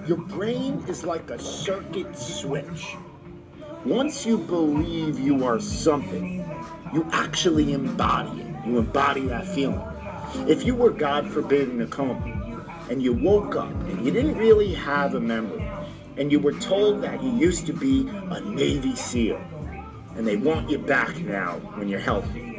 Your brain is like a circuit switch. Once you believe you are something, you actually embody it. You embody that feeling. If you were, God forbid, in a coma, and you woke up and you didn't really have a memory, and you were told that you used to be a Navy SEAL, and they want you back now when you're healthy,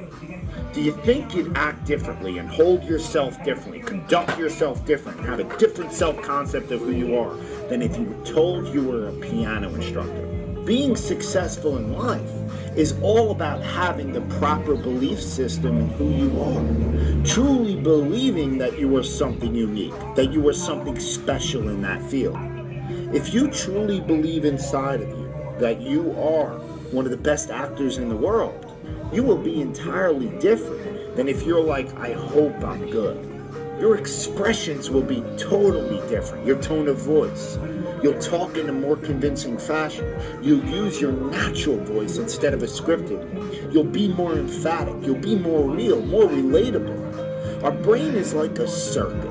do you think you'd act differently and hold yourself differently, conduct yourself different, and have a different self-concept of who you are than if you were told you were a piano instructor? Being successful in life is all about having the proper belief system in who you are. Truly believing that you are something unique, that you are something special in that field. If you truly believe inside of you that you are one of the best actors in the world, you will be entirely different than if you're like, I hope I'm good. Your expressions will be totally different. Your tone of voice. You'll talk in a more convincing fashion. You'll use your natural voice instead of a scripted. You'll be more emphatic. You'll be more real, more relatable. Our brain is like a circuit.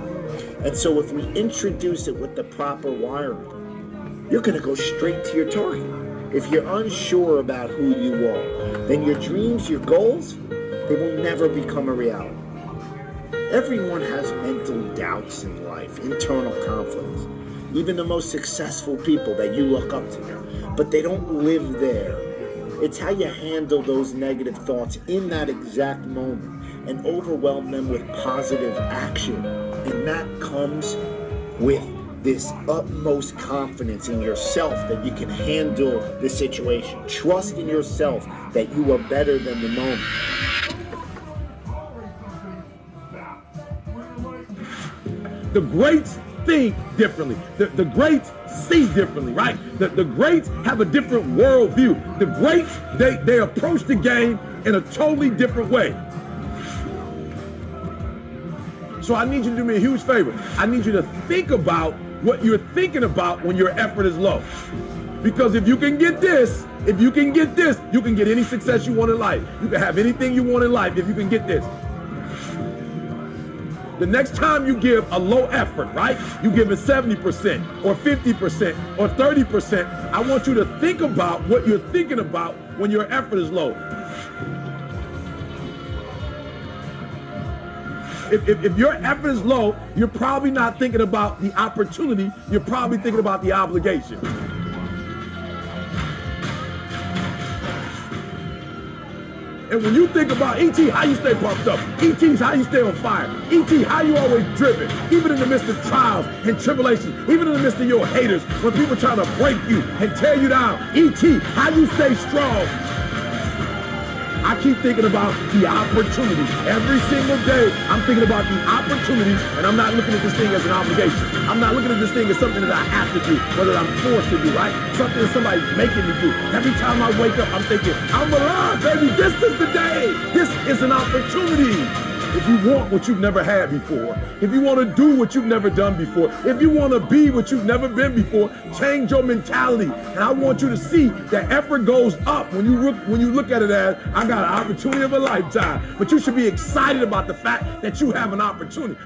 And so if we introduce it with the proper wiring, you're going to go straight to your target. If you're unsure about who you are, then your dreams, your goals, they will never become a reality. Everyone has mental doubts in life, internal conflicts. Even the most successful people that you look up to, but they don't live there. It's how you handle those negative thoughts in that exact moment and overwhelm them with positive action. And that comes with this utmost confidence in yourself that you can handle the situation. Trust in yourself that you are better than the moment. The greats think differently. The greats see differently, right? The greats have a different worldview. The greats, they approach the game in a totally different way. So I need you to do me a huge favor. I need you to think about what you're thinking about when your effort is low. Because if you can get this, you can get any success you want in life. You can have anything you want in life if you can get this. The next time you give a low effort, right? You give it 70% or 50% or 30%. I want you to think about what you're thinking about when your effort is low. If your effort is low, you're probably not thinking about the opportunity. You're probably thinking about the obligation. And when you think about E.T., how you stay pumped up? E.T.'s how you stay on fire. E.T., how you always driven, even in the midst of trials and tribulations, even in the midst of your haters, when people try to break you and tear you down. E.T., how you stay strong. I keep thinking about the opportunity. Every single day, I'm thinking about the opportunity, and I'm not looking at this thing as an obligation. I'm not looking at this thing as something that I have to do, whether I'm forced to do, right? Something that somebody's making me do. Every time I wake up, I'm thinking, I'm alive, baby. This is the day. This is an opportunity. If you want what you've never had before, if you want to do what you've never done before, if you want to be what you've never been before, change your mentality. And I want you to see that effort goes up when you look at it as, I got an opportunity of a lifetime. But you should be excited about the fact that you have an opportunity.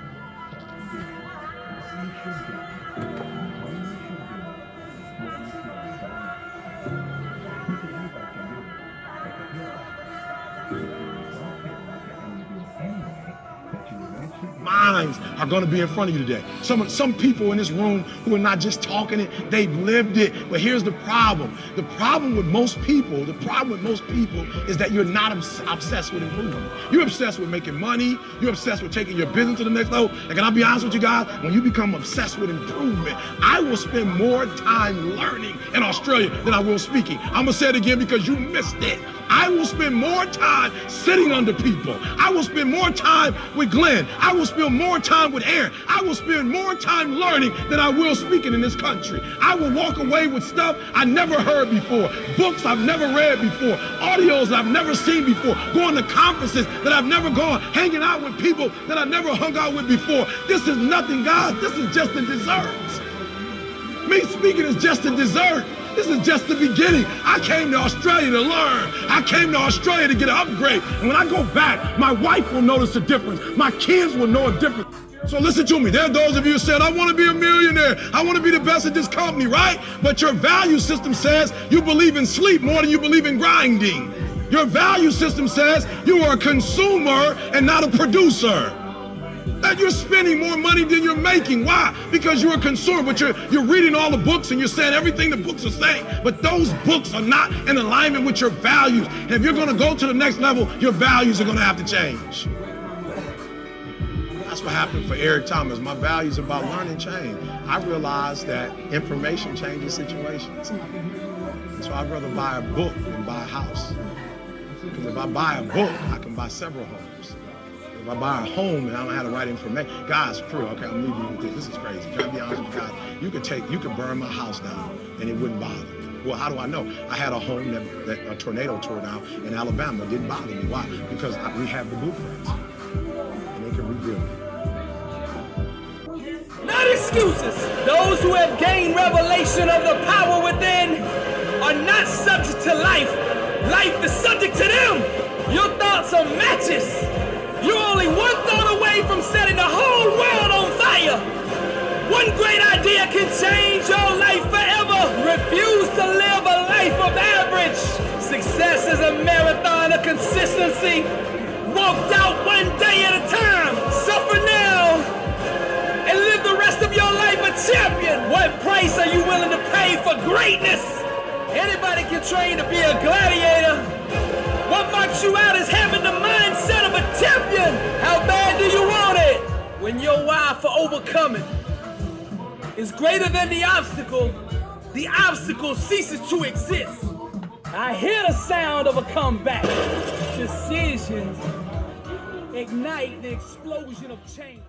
Minds are going to be in front of you today. Some people in this room who are not just talking it, they've lived it. But here's the problem. The problem with most people is that you're not obsessed with improvement. You're obsessed with making money. You're obsessed with taking your business to the next level. And can I be honest with you guys? When you become obsessed with improvement, I will spend more time learning in Australia than I will speaking. I'm going to say it again because you missed it. I will spend more time sitting under people. I will spend more time with Glenn. I will spend more time with Aaron. I will spend more time learning than I will speaking in this country. I will walk away with stuff I never heard before, books I've never read before, audios I've never seen before, going to conferences that I've never gone, hanging out with people that I've never hung out with before. This is nothing, guys. This is just a dessert. Me speaking is just a dessert. This is just the beginning. I came to Australia to learn. I came to Australia to get an upgrade. And when I go back, my wife will notice a difference. My kids will know a difference. So listen to me. There are those of you who said, I want to be a millionaire. I want to be the best at this company, right? But your value system says you believe in sleep more than you believe in grinding. Your value system says you are a consumer and not a producer. That you're spending more money than you're making. Why? Because you're a consumer, but you're reading all the books and you're saying everything the books are saying, but those books are not in alignment with your values. And if you're going to go to the next level, your values are going to have to change. That's what happened for Eric Thomas. My values about learning change. I realized that information changes situations. And so I'd rather buy a book than buy a house. Because if I buy a book, I can buy several homes. If I buy a home and I don't have the right information, guys, for real, okay, I'm leaving you with this. This is crazy. Can I be honest with you guys? You could burn my house down and it wouldn't bother me. Well, how do I know? I had a home that a tornado tore down in Alabama. It didn't bother me. Why? Because we have the blueprints and they can rebuild it. Not excuses. Those who have gained revelation of the power within are not subject to life. Life is subject to them. Your thoughts are matches. You're only one thought away from setting the whole world on fire. One great idea can change your life forever. Refuse to live a life of average. Success is a marathon of consistency. Walked out one day at a time. Suffer now and live the rest of your life a champion. What price are you willing to pay for greatness? Anybody can train to be a gladiator. What marks you out is having the mindset of a champion. How bad do you want it? When your why for overcoming is greater than the obstacle ceases to exist. I hear the sound of a comeback. Decisions ignite the explosion of change.